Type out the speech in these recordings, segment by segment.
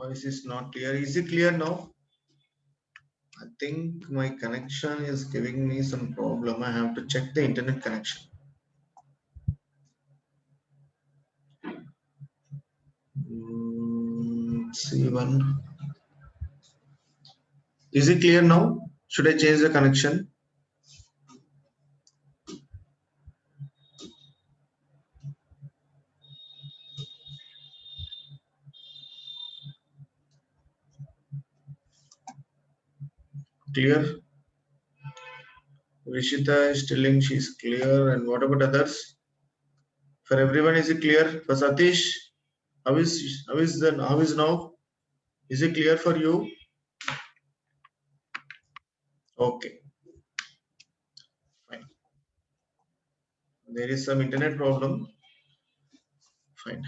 Voice is not clear. Is it clear now? I think my connection is giving me some problem. I have to check the internet connection. See one. Is it clear now? Should I change the connection? Clear? Rishita is telling she's clear. And what about others? For everyone, is it clear? For Satish, how is now? Is it clear for you? Okay, fine. There is some internet problem. Fine.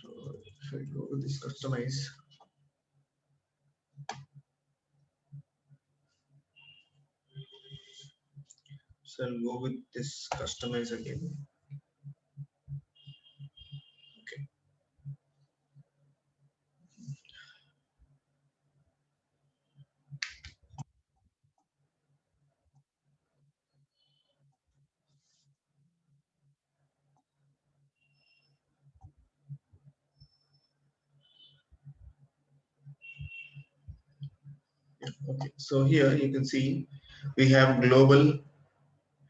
So if I go with this customize, so I'll go with this customize again. Okay. Yeah, okay. So here you can see we have global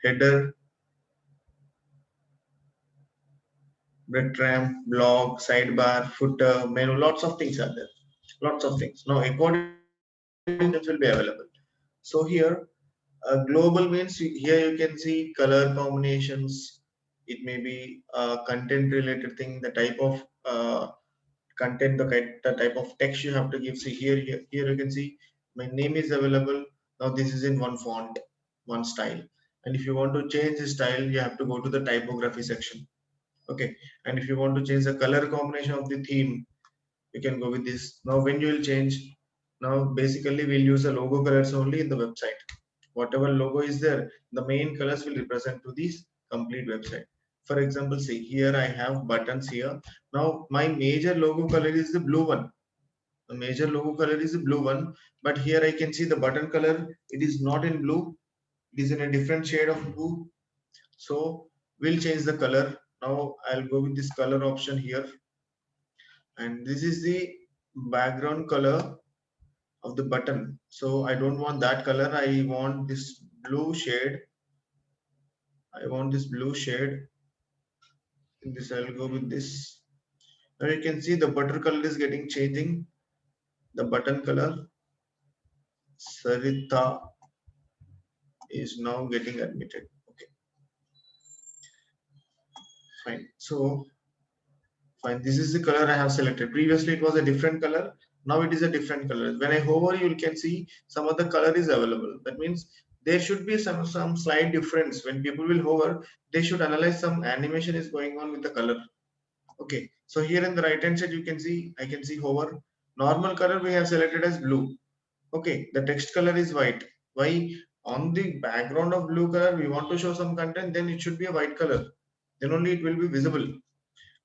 header, breadcrumb, blog, sidebar, footer, menu, lots of things are there. Lots of things. Now, according to them will be available. So here, global means here you can see color combinations. It may be content related thing, the type of content, the type of text you have to give. See here you can see my name is available. Now this is in one font, one style. And if you want to change the style, you have to go to the typography section. Okay. And if you want to change the color combination of the theme, you can go with this. Now when you will change, now basically we'll use the logo colors only in the website. Whatever logo is there, the main colors will represent to this complete website. For example, see here I have buttons here. Now my major logo color is the blue one. The major logo color is the blue one, but here I can see the button color, it is not in blue, it is in a different shade of blue. So we'll change the color. Now I'll go with this color option here, and this is the background color of the button. So I don't want that color, I want this blue shade. I want this blue shade. In this I'll go with this. Now you can see the button color is getting changing. The button color Sarita is now getting admitted. Okay, fine. So fine. This is the color I have selected. Previously it was a different color. Now it is a different color. When I hover, you can see some other color is available. That means there should be some slight difference. When people will hover, they should analyze some animation is going on with the color. Okay. So here in the right hand side, you can see I can see hover. Normal color we have selected as blue. Okay. The text color is white. Why? On the background of blue color, we want to show some content. Then it should be a white color. Then only it will be visible.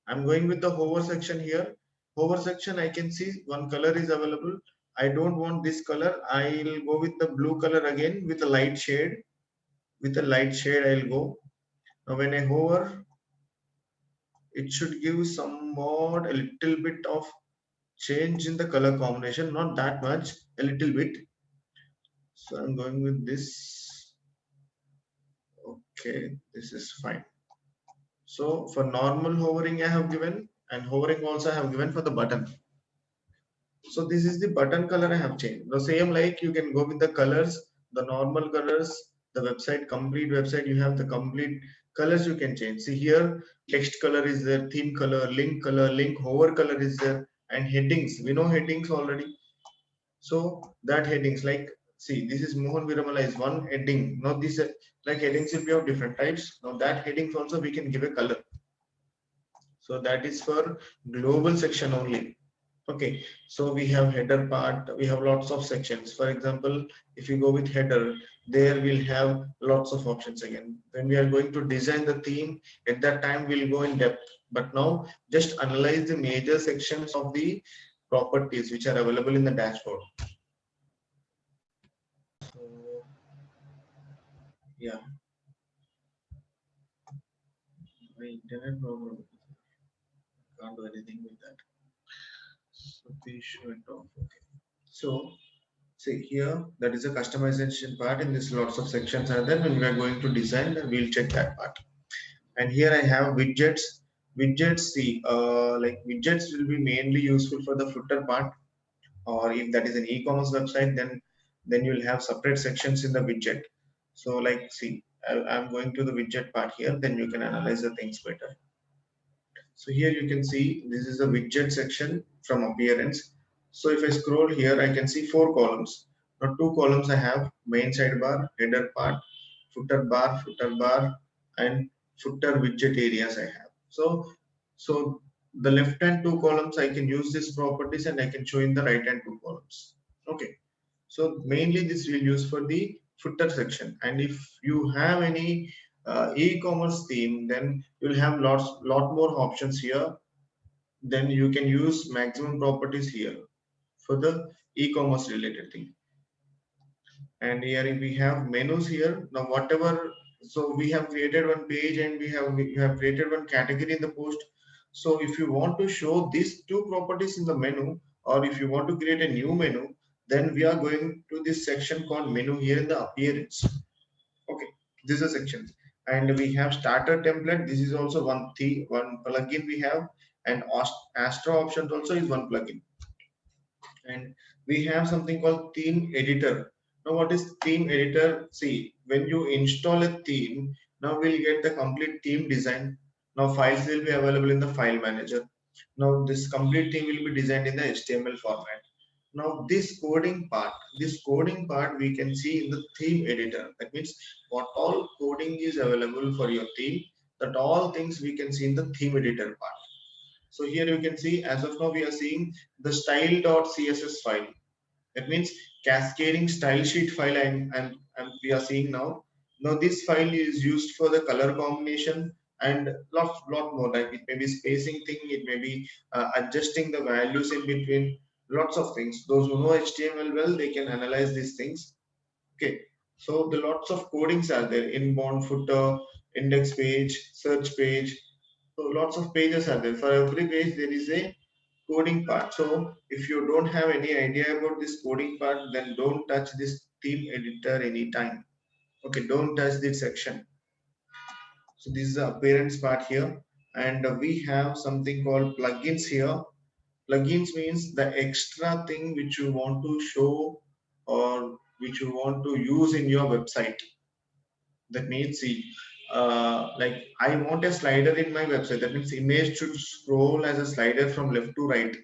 I'm going with the hover section here. Hover section, I can see one color is available. I don't want this color. I'll go with the blue color again with a light shade. With a light shade, I'll go. Now when I hover, it should give somewhat a little bit of change in the color combination. Not that much, a little bit. So I'm going with this. Okay, this is fine. So for normal hovering, I have given, and hovering also I have given for the button. So this is the button color I have changed. The same like you can go with the colors, the normal colors, the website, complete website, you have the complete colors you can change. See here, text color is there, theme color, link, hover color is there, and headings. We know headings already. So that headings like, see, this is Mohan Viramala is one heading. Now this like headings will be of different types. Now that headings also we can give a color. So that is for global section only. Okay, so we have header part, we have lots of sections. For example, if you go with header, there we'll have lots of options again. When we are going to design the theme, at that time we'll go in depth. But now just analyze the major sections of the properties which are available in the dashboard. So yeah, my internet problem. Can't do anything with that. So we should off. Okay. So see here, that is a customization part. In this, lots of sections are there. When we are going to design, then we'll check that part. And here I have widgets. Widgets, see, like widgets will be mainly useful for the footer part, or if that is an e-commerce website, then you'll have separate sections in the widget. So like, see, I'm going to the widget part here. Then you can analyze the things better. So here you can see this is the widget section from appearance. So if I scroll here, I can see four columns. Now two columns I have main sidebar, header part, footer bar, and footer widget areas I have. So the left hand two columns I can use these properties and I can show in the right hand two columns. Okay. So mainly this we'll use for the footer section. And if you have any e-commerce theme, then you'll have lot more options here. Then you can use maximum properties here for the e-commerce related thing. And here we have menus here. Now whatever, so we have created one page and we have created one category in the post. So if you want to show these two properties in the menu, or if you want to create a new menu, then we are going to this section called menu here in the appearance. Okay, this is a section. And we have starter template. This is also one plugin we have, and Astro options also is one plugin. And we have something called theme editor. Now what is theme editor? See, when you install a theme, now we'll get the complete theme design. Now files will be available in the file manager. Now this complete theme will be designed in the HTML format. Now this coding part we can see in the theme editor. That means what all coding is available for your theme, that all things we can see in the theme editor part. So here you can see, as of now we are seeing the style.css file. That means cascading style sheet file, and we are seeing now. Now this file is used for the color combination and lot more, like it may be spacing thing, it may be adjusting the values in between, lots of things. Those who know HTML well, they can analyze these things. Okay, so the lots of codings are there: inbound, footer, index page, search page. So lots of pages are there. For every page there is a coding part. So if you don't have any idea about this coding part, then don't touch this theme editor anytime. Okay, don't touch this section. So this is the appearance part here, and we have something called plugins here. Plugins means the extra thing which you want to show or which you want to use in your website. That means, see, like I want a slider in my website. That means image should scroll as a slider from left to right.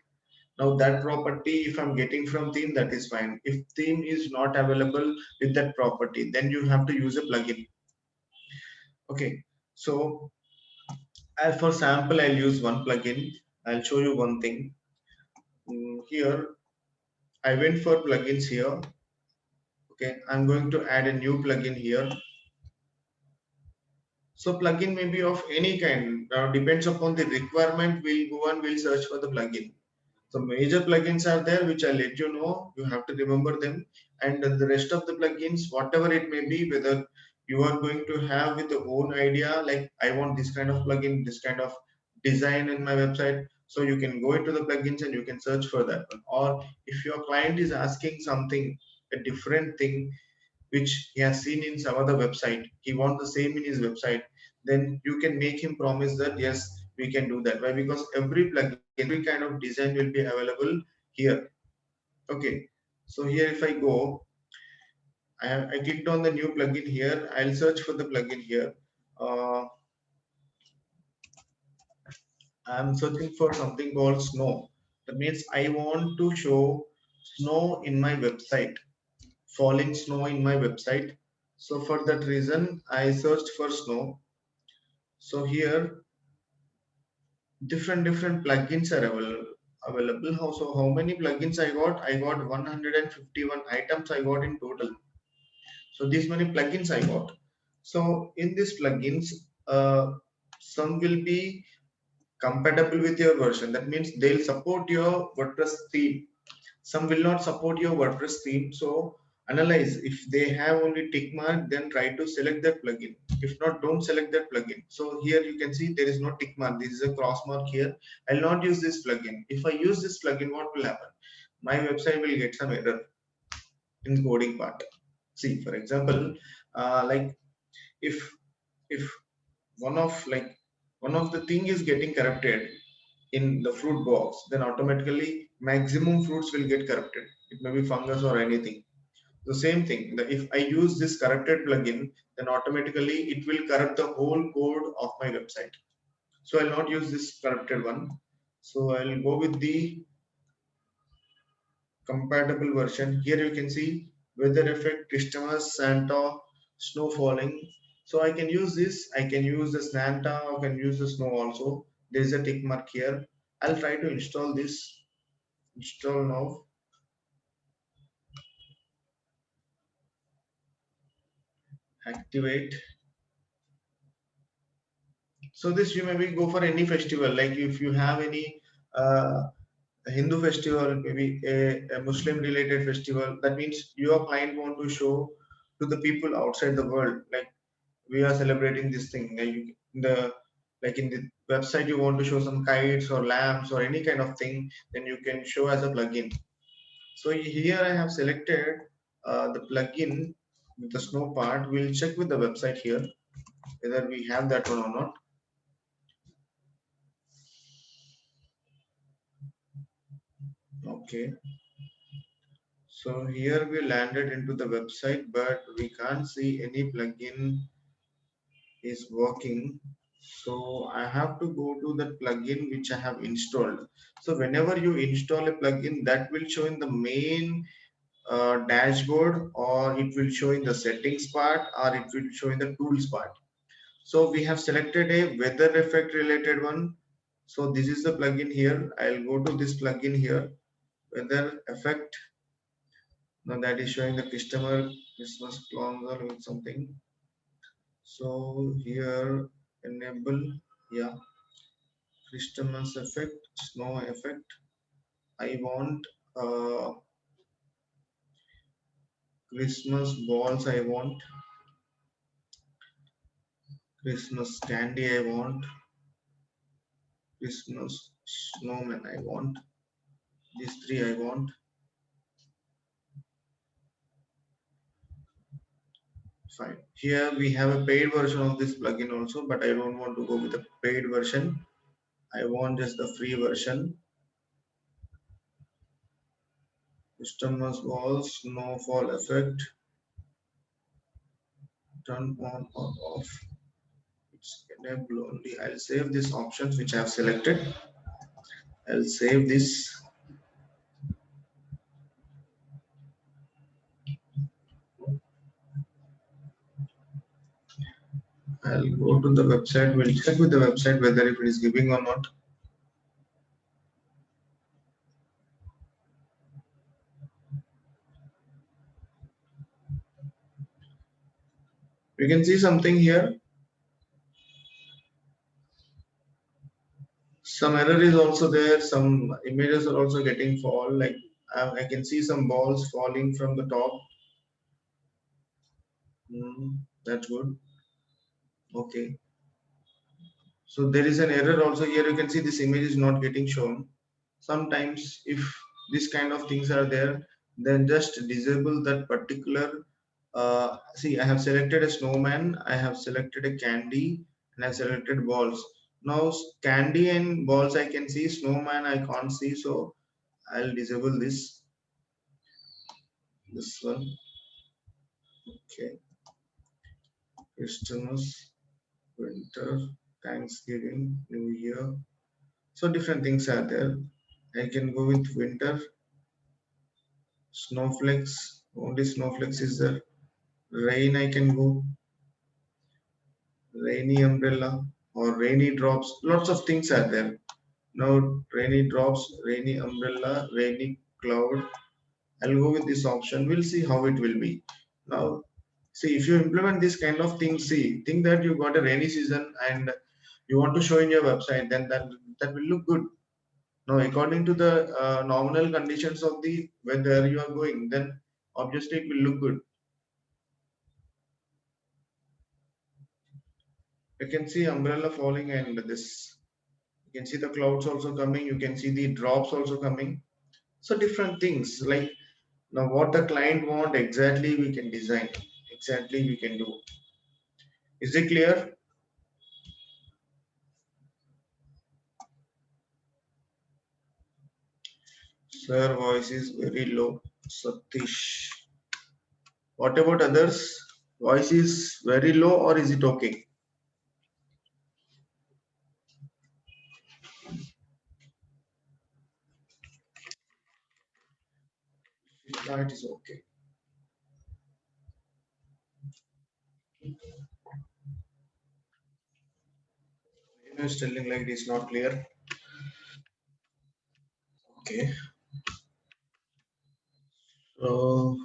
Now that property, if I'm getting from theme, that is fine. If theme is not available with that property, then you have to use a plugin. Okay, so for sample, I'll use one plugin. I'll show you one thing. Here, I went for plugins here. Okay, I'm going to add a new plugin here. So plugin may be of any kind. Now depends upon the requirement. We'll go and we'll search for the plugin. So major plugins are there, which I'll let you know. You have to remember them, and the rest of the plugins, whatever it may be, whether you are going to have with your own idea, like I want this kind of plugin, this kind of design in my website. So you can go into the plugins and you can search for that one. Or if your client is asking something, a different thing, which he has seen in some other website, he wants the same in his website, then you can make him promise that yes, we can do that. Why? Because every plugin, every kind of design will be available here. Okay, so here if I go, I clicked on the new plugin here. I'll search for the plugin here. uh, I'm searching for something called snow. That means I want to show snow in my website, falling snow in my website. So for that reason I searched for snow. So here different plugins are available. available. How many plugins I got? I got 151 items I got in total. So these many plugins I got. So in these plugins, some will be compatible with your version. That means they'll support your WordPress theme. Some will not support your WordPress theme. So analyze if they have only tick mark, then try to select that plugin. If not, don't select that plugin. So here you can see there is no tick mark. This is a cross mark here. I'll not use this plugin. If I use this plugin, what will happen? My website will get some error in coding part. See, for example, like if if one of the thing is getting corrupted in the fruit box, then automatically maximum fruits will get corrupted. It may be fungus or anything. The same thing, if I use this corrupted plugin, then automatically it will corrupt the whole code of my website. So I'll not use this corrupted one. So I'll go with the compatible version. Here you can see weather effect, Christmas, Santa, snow falling. So I can use this. I can use the Santa. I can use the snow also. There is a tick mark here. I'll try to install this. Install now. Activate. So this you maybe go for any festival. Like if you have any a Hindu festival, maybe a Muslim related festival. That means your client want to show to the people outside the world, like we are celebrating this thing. Like in the website, you want to show some kites or lamps or any kind of thing, then you can show as a plugin. So here I have selected the plugin with the snow part. We'll check with the website here whether we have that one or not. Okay. So here we landed into the website, but we can't see any plugin is working. So I have to go to the plugin which I have installed. So whenever you install a plugin, that will show in the main dashboard, or it will show in the settings part, or it will show in the tools part. So we have selected a weather effect related one. So this is the plugin here. I'll go to this plugin here, weather effect. Now that is showing the customer Christmas clones with something. So here enable, yeah, Christmas effect, snow effect. I want Christmas balls. I want Christmas candy. I want Christmas snowman. I want these three. I want. Fine. Here we have a paid version of this plugin also, but I don't want to go with the paid version. I want just the free version. Christmas balls, snowfall effect. Turn on or off. It's enable only. I'll save these options which I have selected. I'll save this. I'll go to the website. We'll check with the website whether if it is giving or not. You can see something here. Some error is also there. Some images are also getting fall. Like I can see some balls falling from the top. That's good. Okay. So there is an error also here. You can see this image is not getting shown. Sometimes if this kind of things are there, then just disable that particular. See, I have selected a snowman, I have selected a candy, and I selected balls. Now candy and balls I can see, snowman I can't see, so I'll disable this one. Okay. Christmas, winter, Thanksgiving, New Year. So different things are there. I can go with winter. Snowflakes, only snowflakes is there. Rain I can go. Rainy umbrella or rainy drops. Lots of things are there. Now rainy drops, rainy umbrella, rainy cloud. I'll go with this option. We'll see how it will be. Now, see if you implement this kind of thing, see, think that you got a rainy season and you want to show in your website, then that will look good. Now, according to the nominal conditions of the weather you are going, then obviously it will look good. You can see umbrella falling and this. You can see the clouds also coming. You can see the drops also coming. So different things like now what the client want exactly we can design. Exactly we can do. Is it clear? Sir, voice is very low. Satish. What about others? Voice is very low or is it okay? Yeah, it is okay. You is telling like it is not clear. Okay. So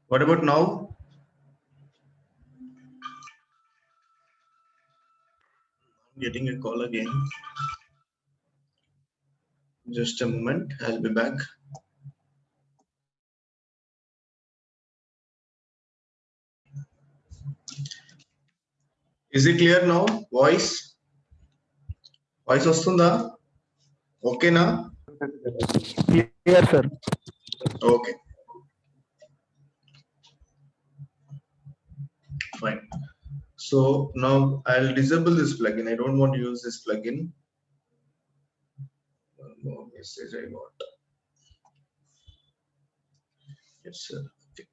what about now? I'm getting a call again. Just a moment. I'll be back. Is it clear now? Voice? Voice వస్తుందా? Okay na? Clear, sir. Okay, fine. So now I'll disable this plugin. I don't want to use this plugin. One more message I got. Yes, sir. Okay.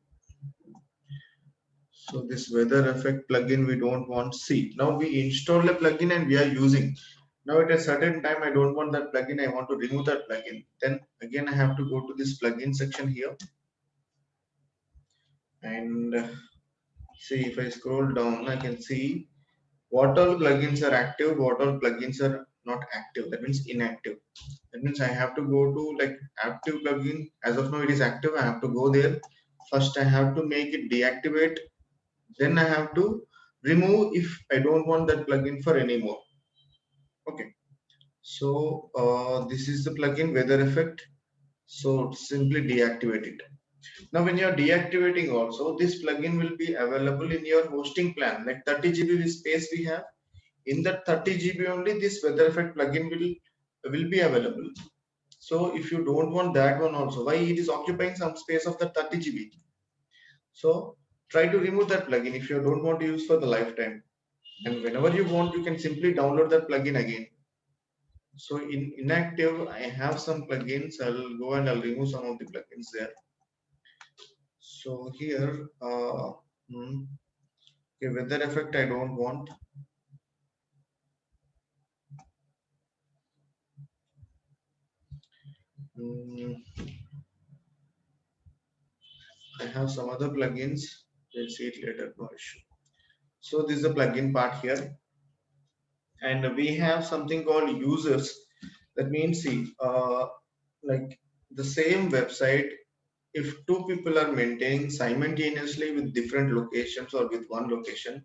So this weather effect plugin we don't want. See, now we install a plugin and we are using. Now at a certain time I don't want that plugin. I want to remove that plugin. Then again I have to go to this plugin section here and see if I scroll down I can see what all plugins are active, what all plugins are not active. That means inactive. That means I have to go to like active plugin. As of now, it is active. I have to go there. First, I have to make it deactivate. Then I have to remove if I don't want that plugin for anymore. Okay. So this is the plugin weather effect. So simply deactivate it. Now, when you are deactivating also, this plugin will be available in your hosting plan. Like 30 GB space we have. In that 30 GB only, this weather effect plugin will be available. So if you don't want that one also, why it is occupying some space of the 30 GB? So try to remove that plugin if you don't want to use for the lifetime. And whenever you want, you can simply download that plugin again. So in inactive, I have some plugins. I'll go and I'll remove some of the plugins there. So here, okay, weather effect I don't want. Hmm, I have some other plugins. We'll see it later. No issue. So this is the plugin part here. And we have something called users. That means see like the same website, if two people are maintaining simultaneously with different locations or with one location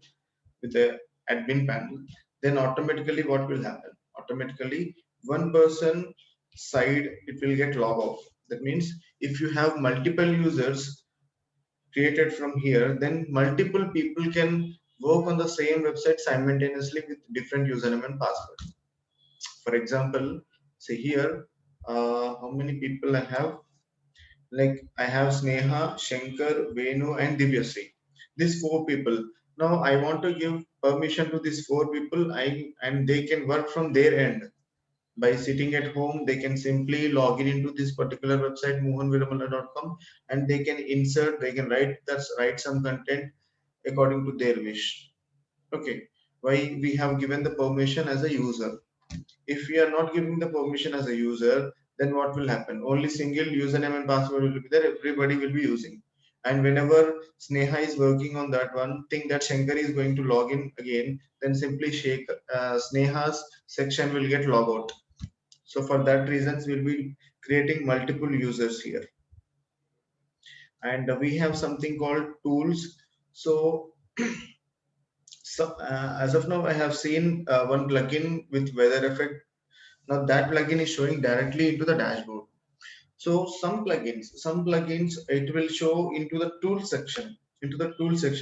with the admin panel, then automatically what will happen, automatically one person side it will get log off. That means if you have multiple users created from here, then multiple people can work on the same website simultaneously with different username and password. For example, say here, how many people I have? Like I have Sneha, Shankar, Venu, and Divyasri. These four people. Now I want to give permission to these four people. And they can work from their end by sitting at home. They can simply log in into this particular website mohanviramala.com and they can insert. They can write some content according to their wish. Okay. Why we have given the permission as a user? If we are not giving the permission as a user, then what will happen? Only single username and password will be there. Everybody will be using. And whenever Sneha is working on that one, think that Shankar is going to log in again, then simply shake Sneha's section will get log out. So for that reasons, we'll be creating multiple users here. And we have something called tools. So, as of now, I have seen one plugin with weather effect. Now that plugin is showing directly into the dashboard. So some plugins, it will show into the tool section,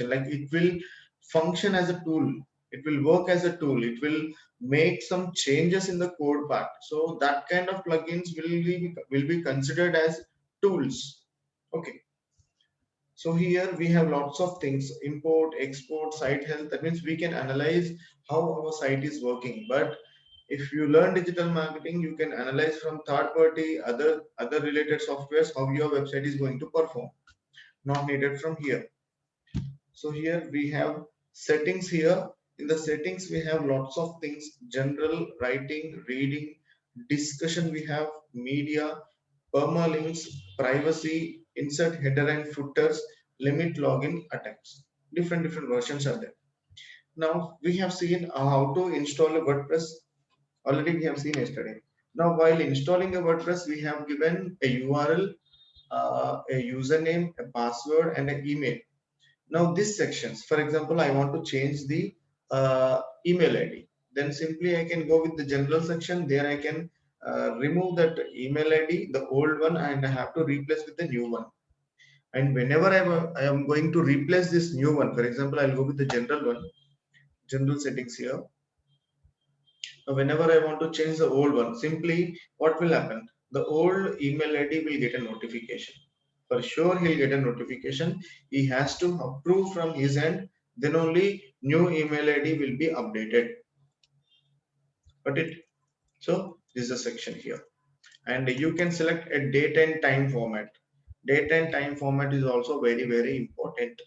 like it will function as a tool. It will work as a tool. It will make some changes in the code part. So that kind of plugins will be considered as tools. Okay. So here we have lots of things: import, export, site health. That means we can analyze how our site is working. But if you learn digital marketing, you can analyze from third party, other related softwares, how your website is going to perform. Not needed from here. So here we have settings here. In the settings, we have lots of things: general, writing, reading, discussion. We have media, permalinks, privacy, insert header and footers, limit login attempts. Different versions are there. Now we have seen how to install a WordPress. Already we have seen yesterday. Now while installing a WordPress, we have given a URL, a username, a password, and an email. Now these sections, for example, I want to change the email ID. Then simply I can go with the general section. There I can remove that email ID, the old one, and I have to replace with the new one. And whenever I am going to replace this new one, for example, I'll go with the general one, general settings here. Now, whenever I want to change the old one, simply what will happen? The old email ID will get a notification. For sure, he'll get a notification. He has to approve from his end. Then only new email ID will be updated. Got it? So this is a section here, and you can select a date and time format. Date and time format is also very important.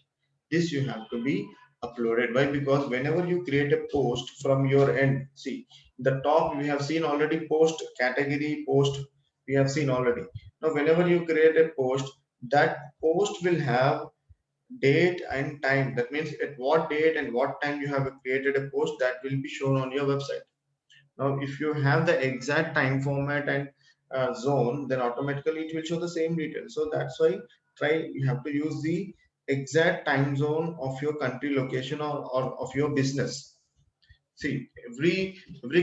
This you have to be uploaded. Why? Because whenever you create a post from your end, see the top we have seen already, post category, post we have seen already. Now whenever you create a post, that post will have date and time. That means at what date and what time you have created a post, that will be shown on your website. Now if you have the exact time format and zone, then automatically it will show the same details. So that's why you have to use the exact time zone of your country location, or of your business. See, every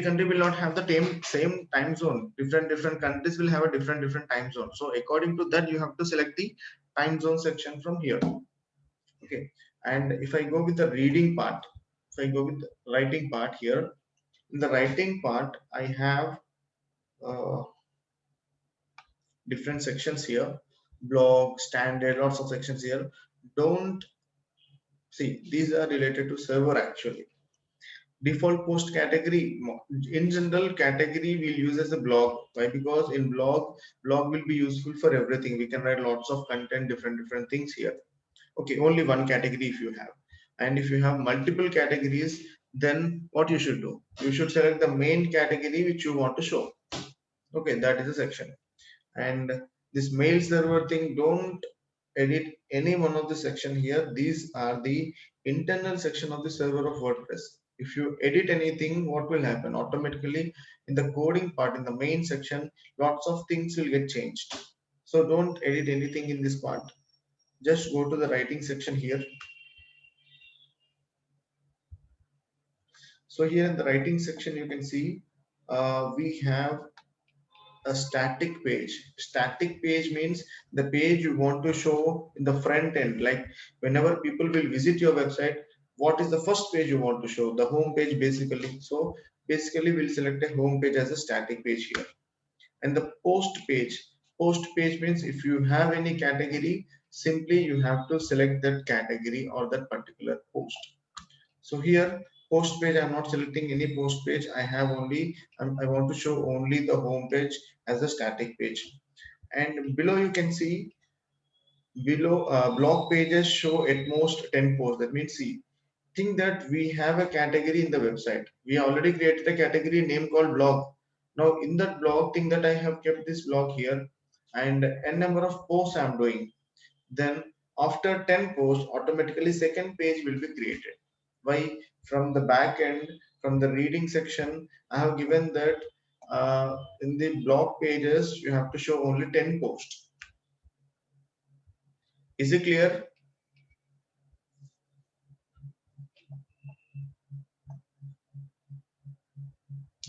country will not have the same time zone. Different countries will have a different time zone. So according to that, you have to select the time zone section from here. Okay. And if I go with the reading part, if I go with the writing part here, in the writing part, I have uh, different sections here: blog, standard, lots of sections here. Don't see, these are related to server actually. Default post category, in general, category we'll use as a blog. Why? Because in blog will be useful for everything. We can write lots of content, different things here. Okay, only one category if you have. And if you have multiple categories, then what you should do, you should select the main category which you want to show. Okay, that is a section. And this mail server thing, don't edit any one of the section here. These are the internal section of the server of WordPress. If you edit anything, what will happen? Automatically in the coding part, in the main section, lots of things will get changed. So don't edit anything in this part. Just go to the writing section here. So here in the writing section, you can see we have a static page. Static page means the page you want to show in the front end. Like whenever people will visit your website, what is the first page you want to show? The home page basically. So basically we'll select a home page as a static page here. And the post page. Post page means if you have any category, simply you have to select that category or that particular post. So here post page, I'm not selecting any post page. I have only, I want to show only the home page as a static page. And below you can see, below blog pages show at most 10 posts. That means, see, think that we have a category in the website. We already created a category name called blog. Now in that blog, think that I have kept this blog here, and n number of posts I'm doing. Then After 10 posts, automatically second page will be created. Why? From the back end, from the reading section, I have given that in the blog pages, you have to show only 10 posts. Is it clear?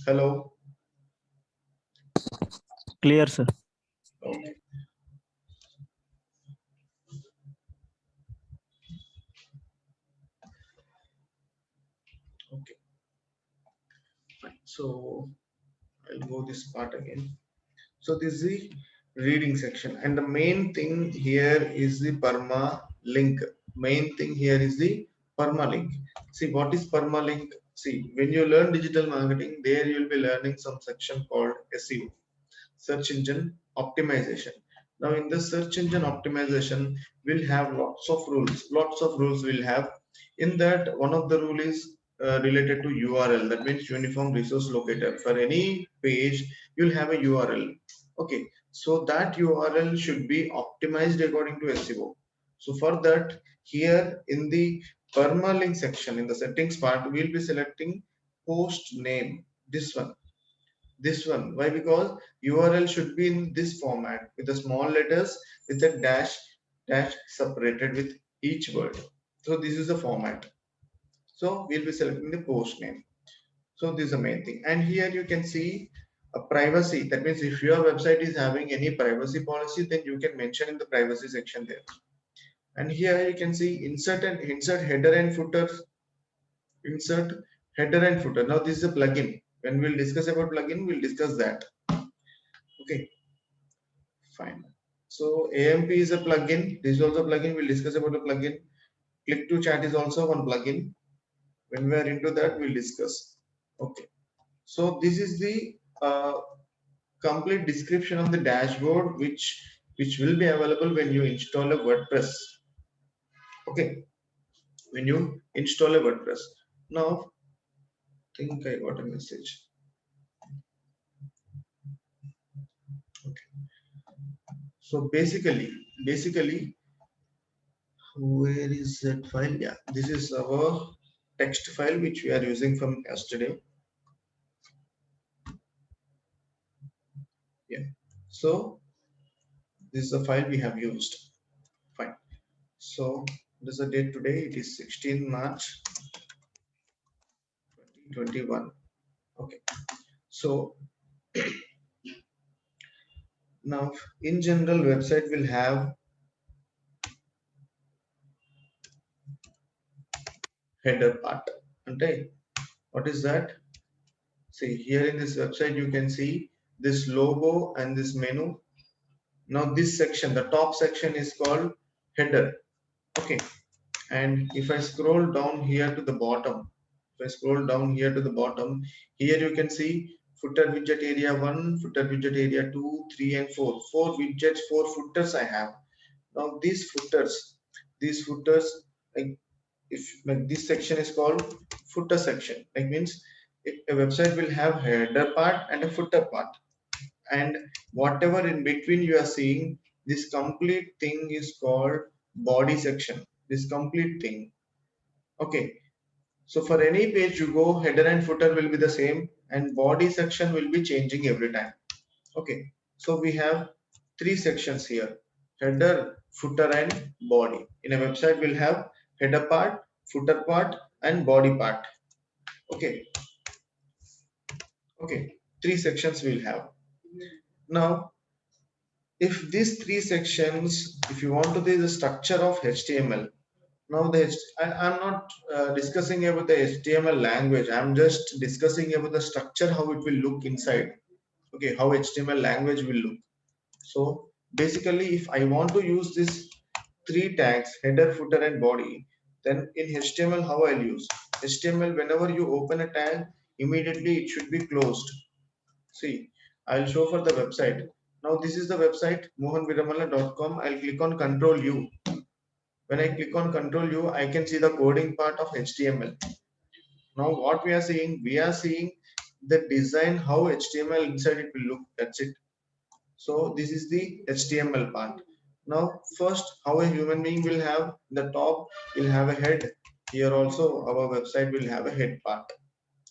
Hello? Clear, sir. Okay. Okay. Fine. So I'll go this part again. So this is the reading section, and the main thing here is the permalink. Main thing here is the permalink. See, what is permalink? See, when you learn digital marketing, there you'll be learning some section called SEO, search engine optimization. Now in the search engine optimization, we'll have lots of rules. Lots of rules we'll have. In that, one of the rule is related to URL. That means uniform resource locator. For any page, you'll have a URL. Okay, so that URL should be optimized according to SEO. So for that, here in the permalink section, in the settings part, we'll be selecting post name. This one. Why? Because URL should be in this format with the small letters with a dash separated with each word. So this is the format. So we'll be selecting the post name. So this is the main thing. And here you can see a privacy. That means if your website is having any privacy policy, then you can mention in the privacy section there. And here you can see insert header and footer. Insert header and footer. Now this is a plugin. When we'll discuss about plugin, we'll discuss that. Okay. Fine. So AMP is a plugin. This is also a plugin. We'll discuss about the plugin. Click to chat is also one plugin. When we are into that, we'll discuss. Okay. So this is the complete description of the dashboard, which will be available when you install a WordPress. Okay. When you install a WordPress. Now, I think I got a message. Okay. So basically, where is that file? Yeah, this is our text file which we are using from yesterday. Yeah, so this is the file we have used. Fine. So this is the date today. It is 16 March 2021. Okay. So now in general, website will have header part. Okay. What is that? See, here in this website you can see this logo and this menu. Now this section, the top section is called header. Okay. And if I scroll down here to the bottom, if I scroll down here to the bottom, here you can see footer widget area 1, footer widget area 2, 3 and 4. 4 widgets, 4 footers I have. Now these footers, like like this section is called footer section. Like means a website will have header part and a footer part. And whatever in between you are seeing, this complete thing is called body section. This complete thing. Okay, so for any page you go, header and footer will be the same and body section will be changing every time. Okay, so we have three sections here: header, footer and body. In a website we'll have header part, footer part and body part. Okay, three sections we'll have. Now if these three sections, if you want to do the structure of HTML, now I'm not discussing about the HTML language. I'm just discussing about the structure, how it will look inside. Okay, how HTML language will look. So basically, if I want to use this three tags, header, footer, and body, then in HTML, how I'll use HTML? Whenever you open a tag, immediately it should be closed. See, I'll show for the website. Now this is the website mohanviramala.com. I'll click on Control U. When I click on Control U, I can see the coding part of HTML. Now what we are seeing the design, how HTML inside it will look. That's it. So this is the HTML part. Now, first, how a human being will have the top will have a head. Here also, our website will have a head part.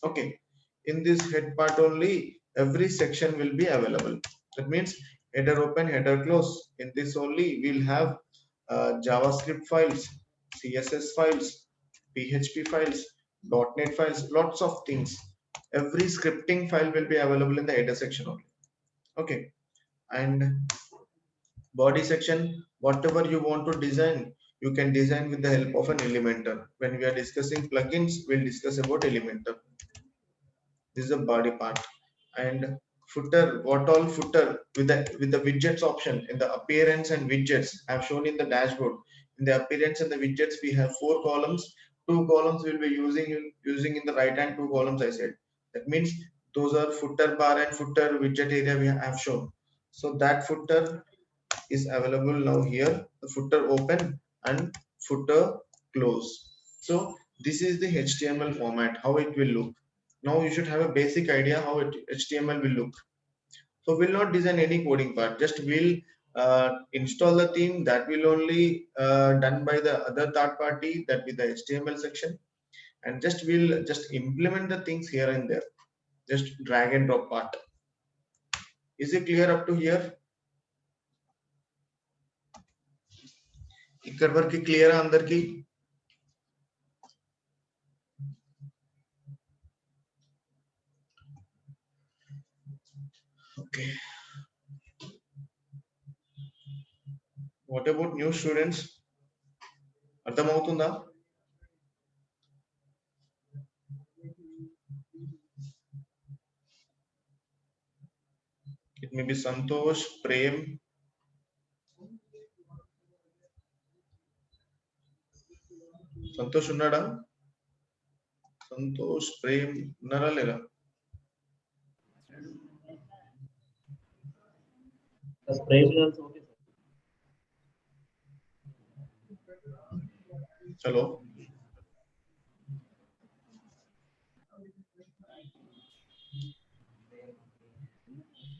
Okay, in this head part only, every section will be available. That means header open, header close. In this only, we'll have JavaScript files, CSS files, PHP files, .NET files, lots of things. Every scripting file will be available in the header section only. Okay, and body section, whatever you want to design, you can design with the help of an Elementor. When we are discussing plugins, we'll discuss about Elementor. This is the body part. And footer, what all footer, with the widgets option in the appearance and widgets I have shown in the dashboard. In the appearance and the widgets, we have 4 columns. 2 columns we'll be using in the right hand, 2 columns I said. That means those are footer bar and footer widget area we have shown. So that footer is available now here, the footer open and footer close. So this is the HTML format, how it will look. Now you should have a basic idea how HTML will look. So we'll not design any coding part, just we'll install the theme. That will only done by the other third party, that with the HTML section. And just we'll just implement the things here and there, just drag and drop part. Is it clear up to here? ఇక్కడ వరకు క్లియరా అందరికి? Okay. What about new students? అర్థమవుతుందా? It may be Santosh, Prem. Santosh ఉన్నాడా? సంతోష్, ప్రేమ్ ఉన్నారా లేదా? Hello,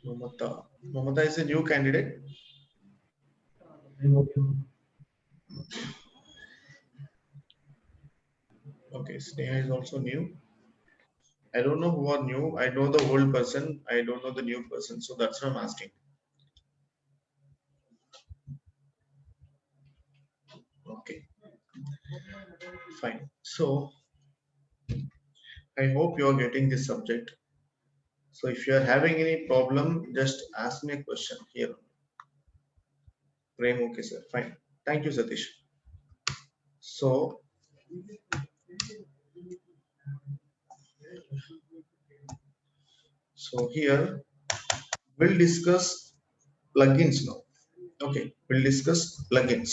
Mamata. Mamata is a new candidate. Okay, Sneha is also new. I don't know who are new. I know the old person. I don't know the new person. So that's what I'm asking. Okay, fine. So I hope you are getting this subject. So if you are having any problem, just ask me a question here. Prem, okay, sir. Fine. Thank you, Satish. So here we'll discuss plugins now. Okay, we'll discuss plugins.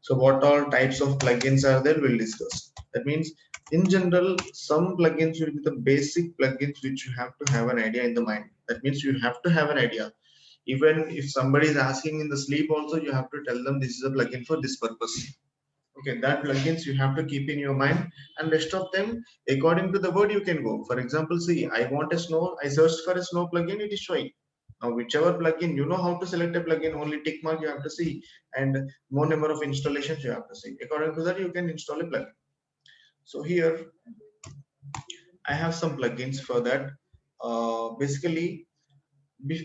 So what all types of plugins are there, we'll discuss. That means in general, some plugins will be the basic plugins which you have to have an idea in the mind. That means you have to have an idea. Even if somebody is asking in the sleep also, you have to tell them this is a plugin for this purpose. Okay, that plugins you have to keep in your mind, and rest of them according to the word you can go. For example, see, I want a snow, I searched for a snow plugin, it is showing. Now whichever plugin, you know how to select a plugin, only tick mark you have to see, and more number of installations you have to see. According to that, you can install a plugin. So here I have some plugins for that. Basically,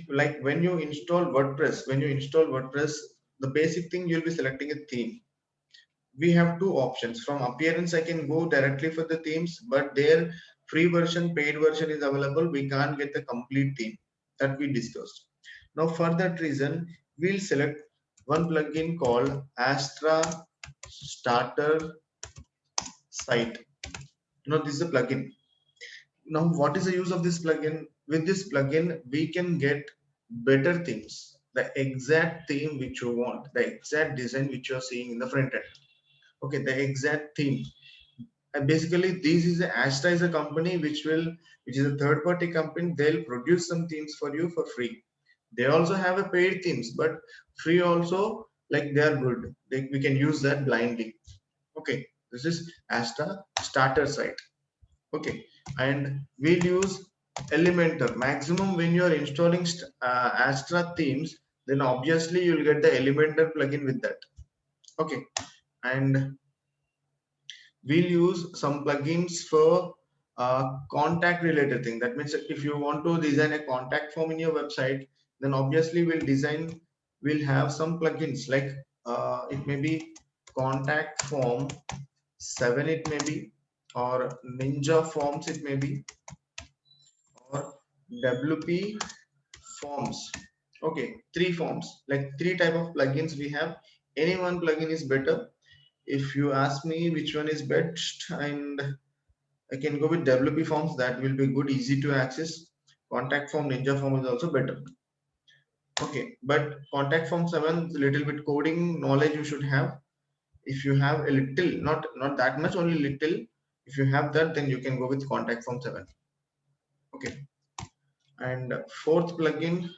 like when you install WordPress, the basic thing, you'll be selecting a theme. We have 2 options. From appearance, I can go directly for the themes, but their free version, paid version is available. We can't get the complete theme that we discussed. Now for that reason, we'll select one plugin called Astra Starter Site. This is a plugin. Now what is the use of this plugin? With this plugin, we can get better themes, the exact theme which you want, the exact design which you are seeing in the front end. Okay, the exact theme. And basically, this is Astra is a company which is a third party company. They'll produce some themes for you for free. They also have a paid themes, but free also, like they are good. We can use that blindly. Okay, this is Astra Starter Site. Okay, and we'll use Elementor. Maximum when you are installing Astra themes, then obviously you'll get the Elementor plugin with that. Okay, and we'll use some plugins for contact related thing. That means if you want to design a contact form in your website, then obviously we'll have some plugins like it may be contact form 7, it may be, or Ninja Forms, it may be, or WP Forms. Okay, 3 forms, like 3 type of plugins we have. Any one plugin is better. If you ask me which one is best, and I can go with WP Forms, that will be good, easy to access. Contact Form, Ninja Form is also better. Okay, but Contact Form 7, little bit coding knowledge you should have. If you have a little, not that much, only little, if you have that, then you can go with Contact Form 7. Okay, and fourth plugin